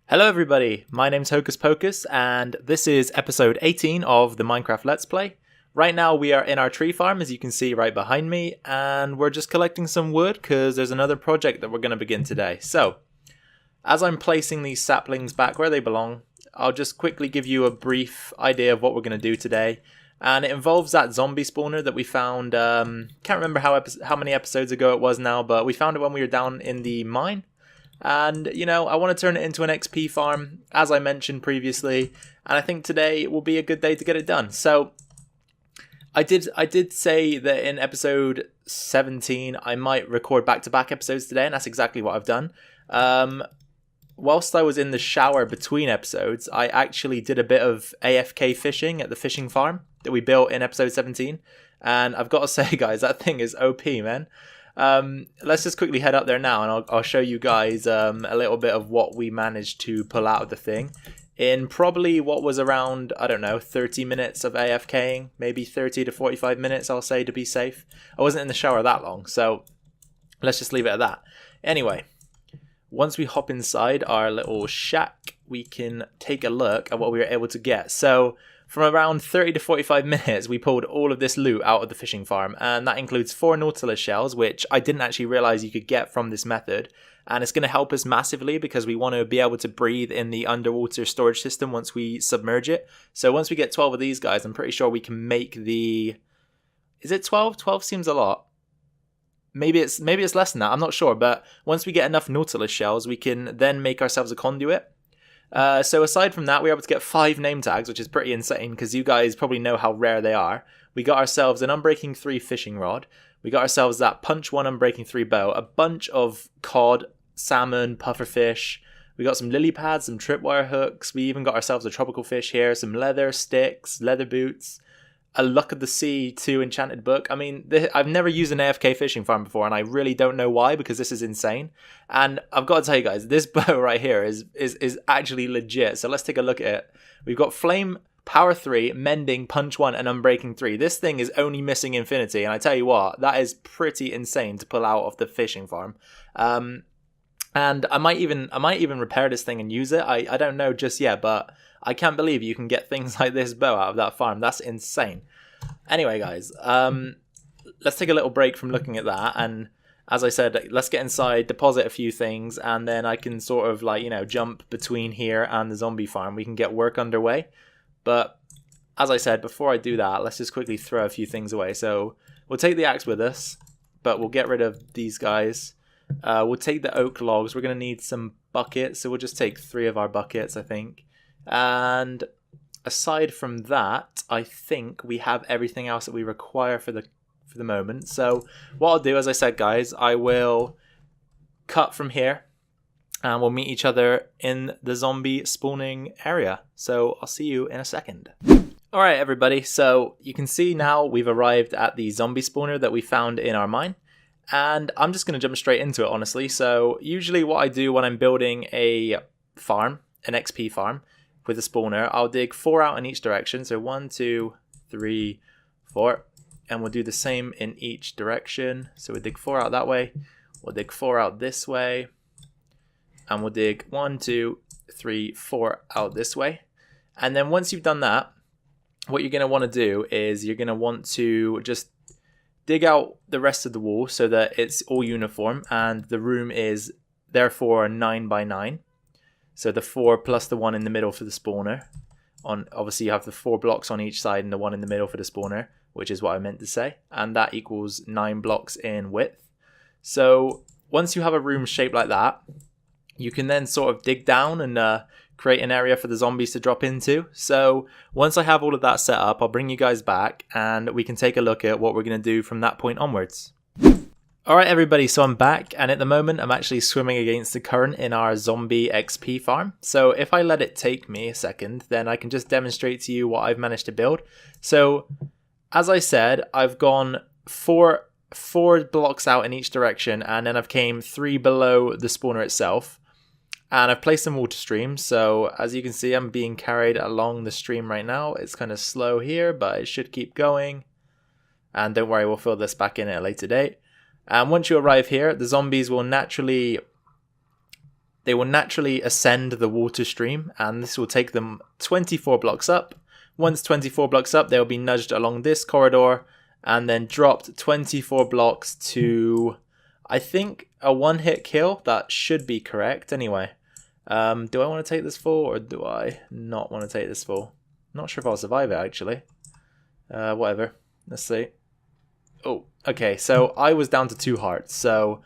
Hello everybody, my name's Hocus Pocus and this is episode 18 of the Minecraft Let's Play. Right now we are in our tree farm, as you can see right behind me, and we're just collecting some wood because there's another project that we're going to begin today. So, as I'm placing these saplings back where they belong, I'll just quickly give you a brief idea of what we're going to do today. And it involves that zombie spawner that we found, can't remember how many episodes ago it was now, but we found it when we were down in the mine. And, you know, I want to turn it into an XP farm, as I mentioned previously, and I think today will be a good day to get it done. So, I did say that in episode 17, I might record back-to-back episodes today, and that's exactly what I've done. Whilst I was in the shower between episodes, I actually did a bit of AFK fishing at the fishing farm that we built in episode 17, and I've got to say, guys, that thing is OP, man. Let's just quickly head up there now and I'll show you guys a little bit of what we managed to pull out of the thing in probably what was around, I don't know, 30 minutes of AFKing, maybe 30 to 45 minutes, I'll say, to be safe. I wasn't in the shower that long, so let's just leave it at that. Anyway, once we hop inside our little shack, we can take a look at what we were able to get. So from around 30 to 45 minutes, we pulled all of this loot out of the fishing farm, and that includes 4 Nautilus shells, which I didn't actually realize you could get from this method, and it's going to help us massively because we want to be able to breathe in the underwater storage system once we submerge it. So once we get 12 of these guys, I'm pretty sure we can make the... Is it 12? 12 seems a lot. Maybe it's less than that, I'm not sure, but once we get enough Nautilus shells, we can then make ourselves a conduit. So aside from that, we were able to get 5 name tags, which is pretty insane because you guys probably know how rare they are. We got ourselves an Unbreaking 3 fishing rod. We got ourselves that Punch 1 Unbreaking 3 bow, a bunch of cod, salmon, pufferfish. We got some lily pads, some tripwire hooks. We even got ourselves a tropical fish here, some leather sticks, leather boots, a Luck of the Sea 2 enchanted book. I mean, I've never used an AFK fishing farm before, and I really don't know why, because this is insane. And I've got to tell you guys, this bow right here is actually legit. So let's take a look at it. We've got Flame, Power 3, Mending, Punch 1, and Unbreaking 3. This thing is only missing Infinity, and I tell you what, that is pretty insane to pull out of the fishing farm. And I might even repair this thing and use it. I don't know just yet, but I can't believe you can get things like this bow out of that farm. That's insane. Anyway, guys, let's take a little break from looking at that. And as I said, let's get inside, deposit a few things, and then I can sort of like, you know, jump between here and the zombie farm. We can get work underway. But as I said, before I do that, let's just quickly throw a few things away. So we'll take the axe with us, but we'll get rid of these guys. We'll take the oak logs. We're going to need some buckets, so we'll just take 3 of our buckets, I think. And aside from that, I think we have everything else that we require for the moment. So what I'll do, as I said, guys, I will cut from here and we'll meet each other in the zombie spawning area. So I'll see you in a second. Alright everybody, so you can see now we've arrived at the zombie spawner that we found in our mine. And I'm just going to jump straight into it, honestly. So usually what I do when I'm building a farm, an XP farm, with a spawner, I'll dig 4 out in each direction. So 1, 2, 3, 4. And we'll do the same in each direction. So we'll dig 4 out that way. We'll dig 4 out this way. And we'll dig 1, 2, 3, 4 out this way. And then once you've done that, what you're going to want to do is you're going to want to just dig out the rest of the wall so that it's all uniform and the room is therefore 9 by 9. So the 4 plus the 1 in the middle for the spawner. Obviously you have the 4 blocks on each side and the 1 in the middle for the spawner, which is what I meant to say. And that equals 9 blocks in width. So once you have a room shaped like that, you can then sort of dig down and create an area for the zombies to drop into. So once I have all of that set up, I'll bring you guys back and we can take a look at what we're going to do from that point onwards. Alright everybody, so I'm back, and at the moment I'm actually swimming against the current in our zombie XP farm. So if I let it take me a second, then I can just demonstrate to you what I've managed to build. So as I said, I've gone 4 blocks out in each direction, and then I've came 3 below the spawner itself. And I've placed some water streams, so as you can see I'm being carried along the stream right now. It's kind of slow here, but it should keep going. And don't worry, we'll fill this back in at a later date. And once you arrive here, the zombies will naturally they will naturally ascend the water stream, and this will take them 24 blocks up. Once 24 blocks up, they'll be nudged along this corridor and then dropped 24 blocks to, I think, a one-hit kill. That should be correct anyway. Do I want to take this full, or do I not want to take this full? Not sure if I'll survive it, actually. Whatever. Let's see. Oh, okay, so I was down to 2 hearts, so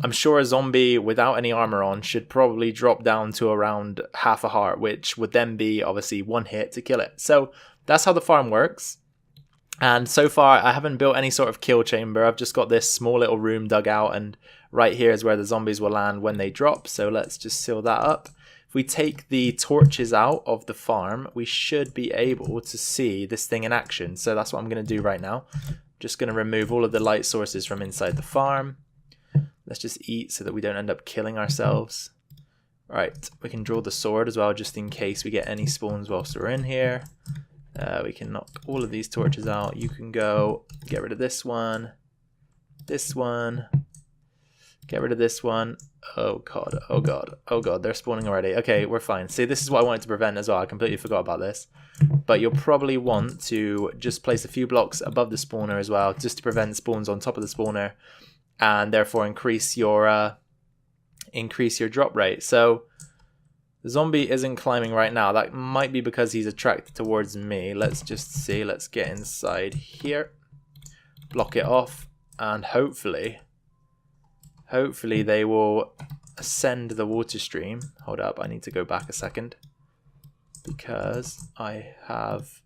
I'm sure a zombie without any armor on should probably drop down to around half a heart, which would then be obviously 1 hit to kill it. So that's how the farm works. And so far I haven't built any sort of kill chamber. I've just got this small little room dug out, and right here is where the zombies will land when they drop. So let's just seal that up. If we take the torches out of the farm, we should be able to see this thing in action. So that's what I'm going to do right now. Just going to remove all of the light sources from inside the farm. Let's just eat so that we don't end up killing ourselves. Right, we can draw the sword as well, just in case we get any spawns whilst we're in here. We can knock all of these torches out. You can go get rid of this one, get rid of this one. Oh god, oh god, oh god, they're spawning already. Okay, we're fine. See, this is what I wanted to prevent as well. I completely forgot about this. But you'll probably want to just place a few blocks above the spawner as well, just to prevent spawns on top of the spawner, and therefore increase your drop rate. So the zombie isn't climbing right now. That might be because he's attracted towards me. Let's just see. Let's get inside here, block it off, and hopefully they will ascend the water stream. Hold up, I need to go back a second because I have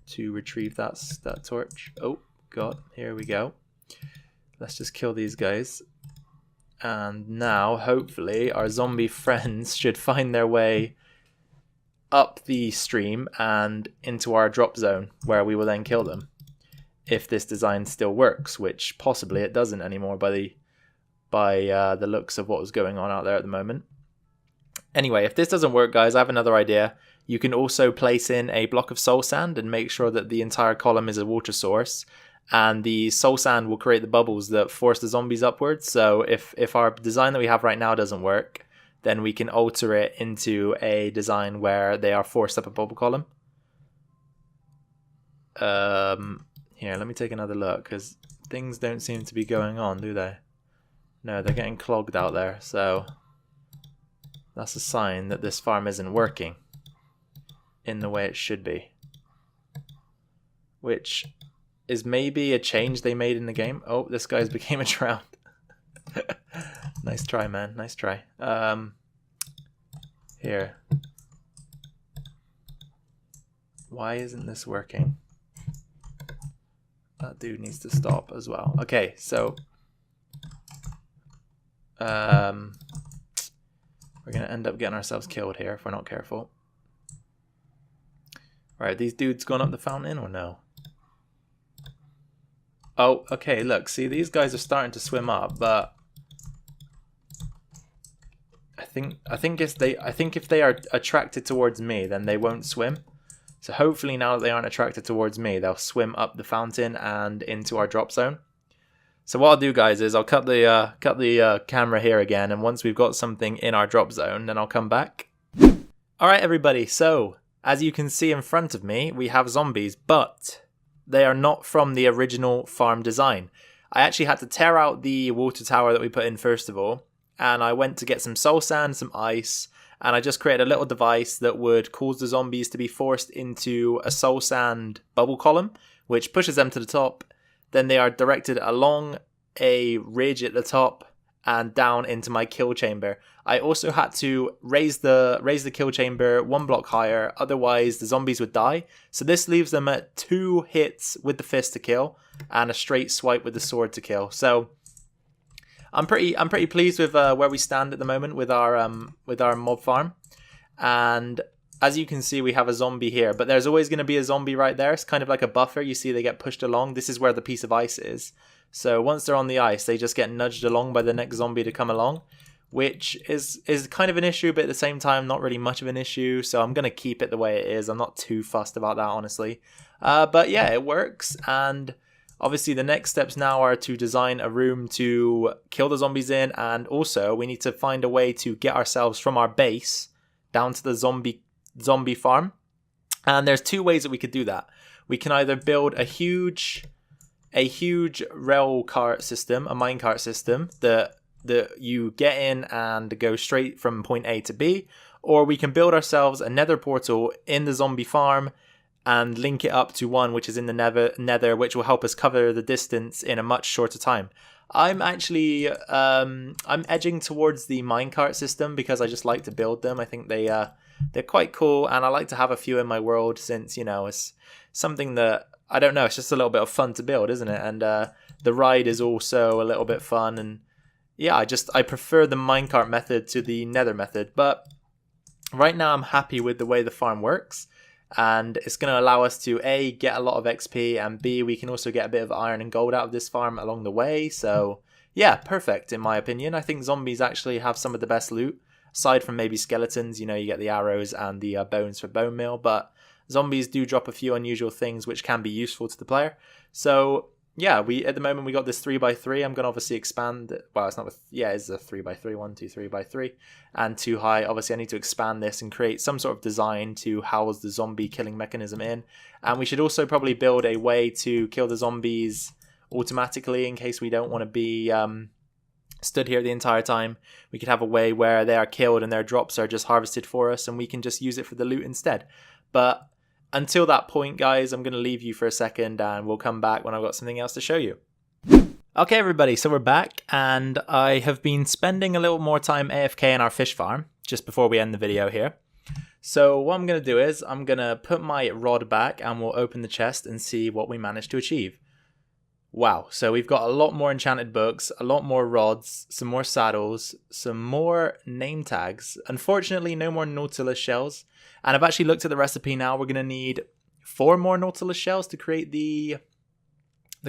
to retrieve that torch. Oh god, here we go. Let's just kill these guys. And now, hopefully, our zombie friends should find their way up the stream and into our drop zone, where we will then kill them. If this design still works, which possibly it doesn't anymore by the looks of what was going on out there at the moment. Anyway, if this doesn't work, guys, I have another idea. You can also place in a block of soul sand and make sure that the entire column is a water source. And the soul sand will create the bubbles that force the zombies upwards. So if our design that we have right now doesn't work, then we can alter it into a design where they are forced up a bubble column. Here, let me take another look, because things don't seem to be going on, do they? No, they're getting clogged out there, so that's a sign that this farm isn't working in the way it should be. Which is maybe a change they made in the game. Oh, this guy's became a drowned. Nice try, man. Nice try. Here. Why isn't this working? That dude needs to stop as well. Okay, so we're gonna end up getting ourselves killed here if we're not careful. Right, these dudes going up the fountain or no? Oh, okay, look, see, these guys are starting to swim up, but I think if they are attracted towards me, then they won't swim. So hopefully now that they aren't attracted towards me, they'll swim up the fountain and into our drop zone. So what I'll do, guys, is I'll cut the camera here again, and once we've got something in our drop zone, then I'll come back. All right, everybody, so as you can see in front of me, we have zombies, but they are not from the original farm design. I actually had to tear out the water tower that we put in first of all, and I went to get some soul sand, some ice, and I just created a little device that would cause the zombies to be forced into a soul sand bubble column, which pushes them to the top. Then they are directed along a ridge at the top and down into my kill chamber. I also had to raise the kill chamber 1 block higher, otherwise the zombies would die. So this leaves them at 2 hits with the fist to kill and a straight swipe with the sword to kill. So I'm pretty pleased with where we stand at the moment with our mob farm. And as you can see, we have a zombie here, but there's always going to be a zombie right there. It's kind of like a buffer. You see they get pushed along. This is where the piece of ice is. So once they're on the ice, they just get nudged along by the next zombie to come along, which is kind of an issue, but at the same time, not really much of an issue. So I'm going to keep it the way it is. I'm not too fussed about that, honestly. But yeah, it works. And Obviously, the next steps now are to design a room to kill the zombies in, and also we need to find a way to get ourselves from our base down to the zombie farm. And there's two ways that we could do that. We can either build a huge rail cart system, a minecart system that you get in and go straight from point A to B, or we can build ourselves a nether portal in the zombie farm and link it up to one which is in the nether, which will help us cover the distance in a much shorter time. I'm actually I'm edging towards the minecart system because I just like to build them. I think they're quite cool, and I like to have a few in my world since, you know, it's something that, I don't know, it's just a little bit of fun to build, isn't it? And the ride is also a little bit fun, and yeah, I prefer the minecart method to the nether method. But right now I'm happy with the way the farm works, and it's going to allow us to A, get a lot of XP, and B, we can also get a bit of iron and gold out of this farm along the way. So yeah, perfect in my opinion. I think zombies actually have some of the best loot, aside from maybe skeletons. You know, you get the arrows and the bones for bone meal, but zombies do drop a few unusual things which can be useful to the player. So yeah, at the moment we got this 3x3. I'm gonna obviously expand it. Well, it's not it's a 3x3, 1, 2, 3x3, and 2 high. Obviously I need to expand this and create some sort of design to house the zombie killing mechanism in. And we should also probably build a way to kill the zombies automatically in case we don't want to be stood here the entire time. We could have a way where they are killed and their drops are just harvested for us, and we can just use it for the loot instead. But until that point, guys, I'm going to leave you for a second, and we'll come back when I've got something else to show you. Okay, everybody, so we're back, and I have been spending a little more time AFK in our fish farm just before we end the video here. So what I'm going to do is I'm going to put my rod back, and we'll open the chest and see what we managed to achieve. Wow, so we've got a lot more enchanted books, a lot more rods, some more saddles, some more name tags. Unfortunately, no more Nautilus shells. And I've actually looked at the recipe now. We're going to need 4 more Nautilus shells to create the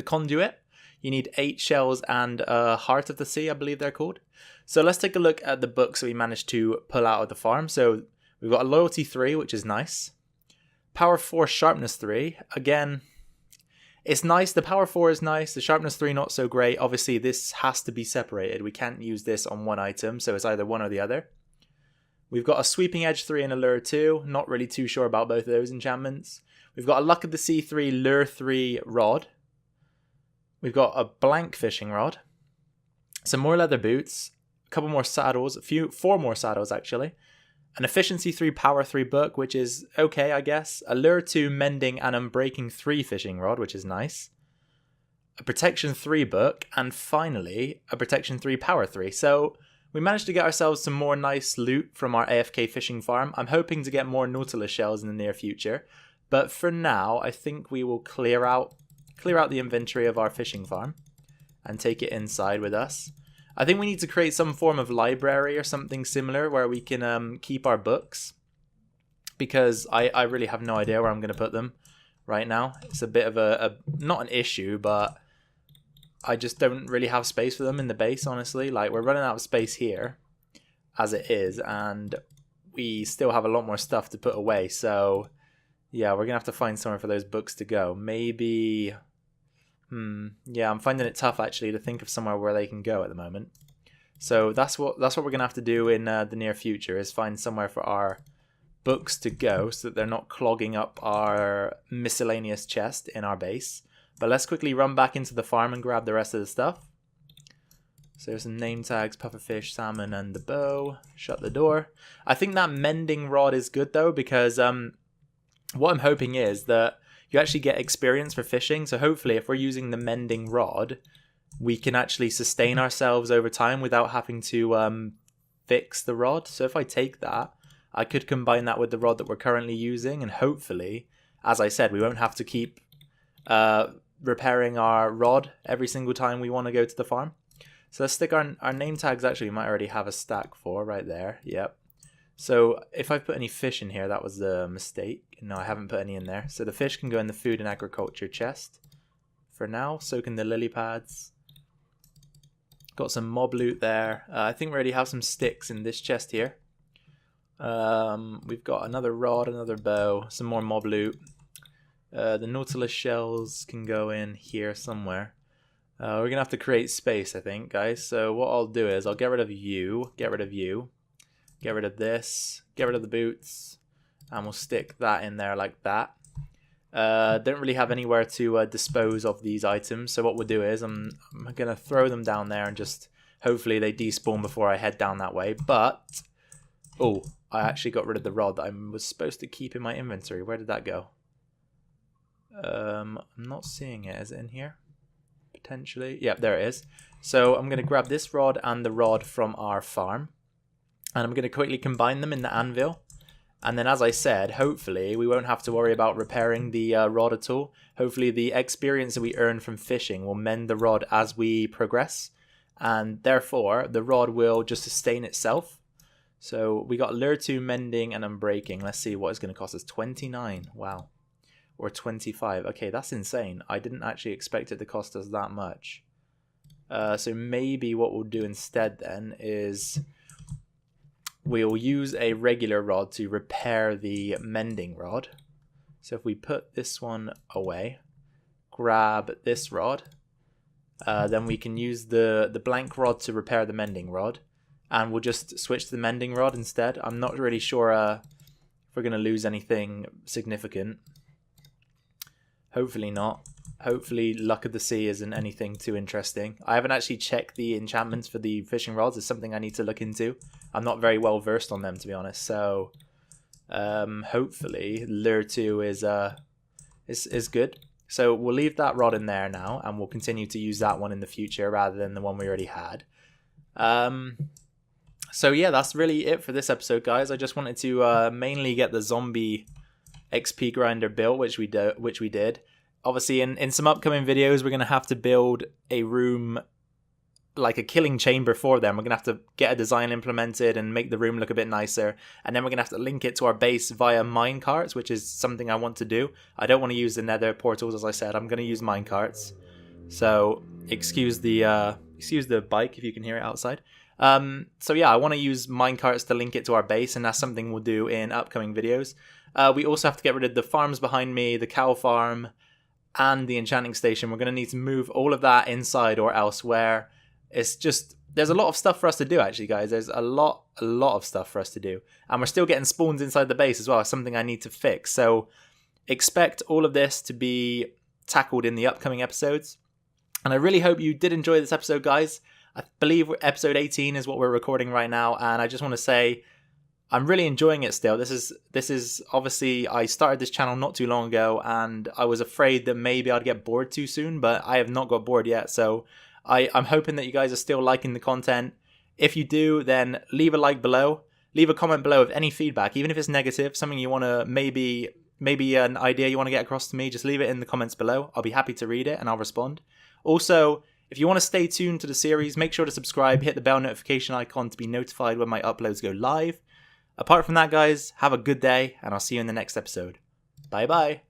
conduit. You need 8 shells and a Heart of the Sea, I believe they're called. So let's take a look at the books that we managed to pull out of the farm. So we've got a Loyalty 3, which is nice. Power 4, Sharpness 3. Again, it's nice. The Power 4 is nice. The Sharpness 3 not so great. Obviously, this has to be separated. We can't use this on one item, so it's either one or the other. We've got a Sweeping Edge 3 and a Lure 2. Not really too sure about both of those enchantments. We've got a Luck of the Sea 3, Lure 3 rod. We've got a blank fishing rod. Some more leather boots. A couple more saddles. 4 more saddles, actually. An Efficiency 3, Power 3 book, which is okay, I guess. A Lure 2, Mending and Unbreaking 3 fishing rod, which is nice. A Protection 3 book. And finally, a Protection 3, Power 3. So we managed to get ourselves some more nice loot from our AFK fishing farm. I'm hoping to get more Nautilus shells in the near future. But for now, I think we will clear out the inventory of our fishing farm and take it inside with us. I think we need to create some form of library or something similar where we can keep our books, because I really have no idea where I'm going to put them right now. It's a bit of not an issue, but I just don't really have space for them in the base, honestly. Like, we're running out of space here as it is, and we still have a lot more stuff to put away. So yeah, we're going to have to find somewhere for those books to go. Maybe yeah, I'm finding it tough actually to think of somewhere where they can go at the moment. So that's what we're going to have to do in the near future, is find somewhere for our books to go so that they're not clogging up our miscellaneous chest in our base. But let's quickly run back into the farm and grab the rest of the stuff. So there's some name tags, pufferfish, salmon, and the bow. Shut the door. I think that mending rod is good though, because what I'm hoping is that you actually get experience for fishing. So hopefully if we're using the mending rod, we can actually sustain ourselves over time without having to fix the rod. So if I take that, I could combine that with the rod that we're currently using, and hopefully, as I said, we won't have to keep repairing our rod every single time we want to go to the farm. So let's stick our name tags. Actually, we might already have a stack for right there. Yep. So if I put any fish in here, that was a mistake. No, I haven't put any in there. So the fish can go in the food and agriculture chest for now. So can the lily pads. Got some mob loot there. I think we already have some sticks in this chest here. We've got another rod, another bow, some more mob loot. The Nautilus shells can go in here somewhere. We're going to have to create space, I think, guys. So what I'll do is I'll get rid of you, get rid of you, get rid of this, get rid of the boots, and we'll stick that in there like that. Don't really have anywhere to dispose of these items, so what we'll do is I'm going to throw them down there and just hopefully they despawn before I head down that way. But, oh, I actually got rid of the rod that I was supposed to keep in my inventory. Where did that go? I'm not seeing it. Is it in here? Potentially. Yep, there it is. So I'm going to grab this rod and the rod from our farm, and I'm going to quickly combine them in the anvil. And then, as I said, hopefully we won't have to worry about repairing the rod at all. Hopefully the experience that we earn from fishing will mend the rod as we progress, and therefore the rod will just sustain itself. So we got lure 2, mending, and unbreaking. Let's see what it's going to cost us. 29. Wow. Or 25. Okay, that's insane. I didn't actually expect it to cost us that much. So maybe what we'll do instead then is we'll use a regular rod to repair the mending rod. So if we put this one away, grab this rod, then we can use the blank rod to repair the mending rod, and we'll just switch to the mending rod instead. I'm not really sure if we're going to lose anything significant. Hopefully not. Hopefully Luck of the Sea isn't anything too interesting. I haven't actually checked the enchantments for the fishing rods. It's something I need to look into. I'm not very well versed on them, to be honest. So hopefully Lure 2 is good. So we'll leave that rod in there now, and we'll continue to use that one in the future rather than the one we already had. So yeah, that's really it for this episode, guys. I just wanted to mainly get the zombie XP grinder built, which we did. Obviously, in some upcoming videos, we're going to have to build a room, like a killing chamber for them. We're going to have to get a design implemented and make the room look a bit nicer. And then we're going to have to link it to our base via minecarts, which is something I want to do. I don't want to use the nether portals, as I said. I'm going to use minecarts. So excuse the bike if you can hear it outside. So yeah, I want to use minecarts to link it to our base, and that's something we'll do in upcoming videos. We also have to get rid of the farms behind me, the cow farm, and the enchanting station. We're going to need to move all of that inside or elsewhere. It's just, there's a lot of stuff for us to do, actually, guys. There's a lot of stuff for us to do. And we're still getting spawns inside the base as well. It's something I need to fix. So expect all of this to be tackled in the upcoming episodes. And I really hope you did enjoy this episode, guys. I believe episode 18 is what we're recording right now. And I just want to say, I'm really enjoying it still. This is obviously, I started this channel not too long ago, and I was afraid that maybe I'd get bored too soon, but I have not got bored yet. So I'm hoping that you guys are still liking the content. If you do, then leave a like below. Leave a comment below with any feedback, even if it's negative, something you want to maybe an idea you want to get across to me. Just leave it in the comments below. I'll be happy to read it and I'll respond. Also, if you want to stay tuned to the series, make sure to subscribe, hit the bell notification icon to be notified when my uploads go live. Apart from that, guys, have a good day, and I'll see you in the next episode. Bye-bye.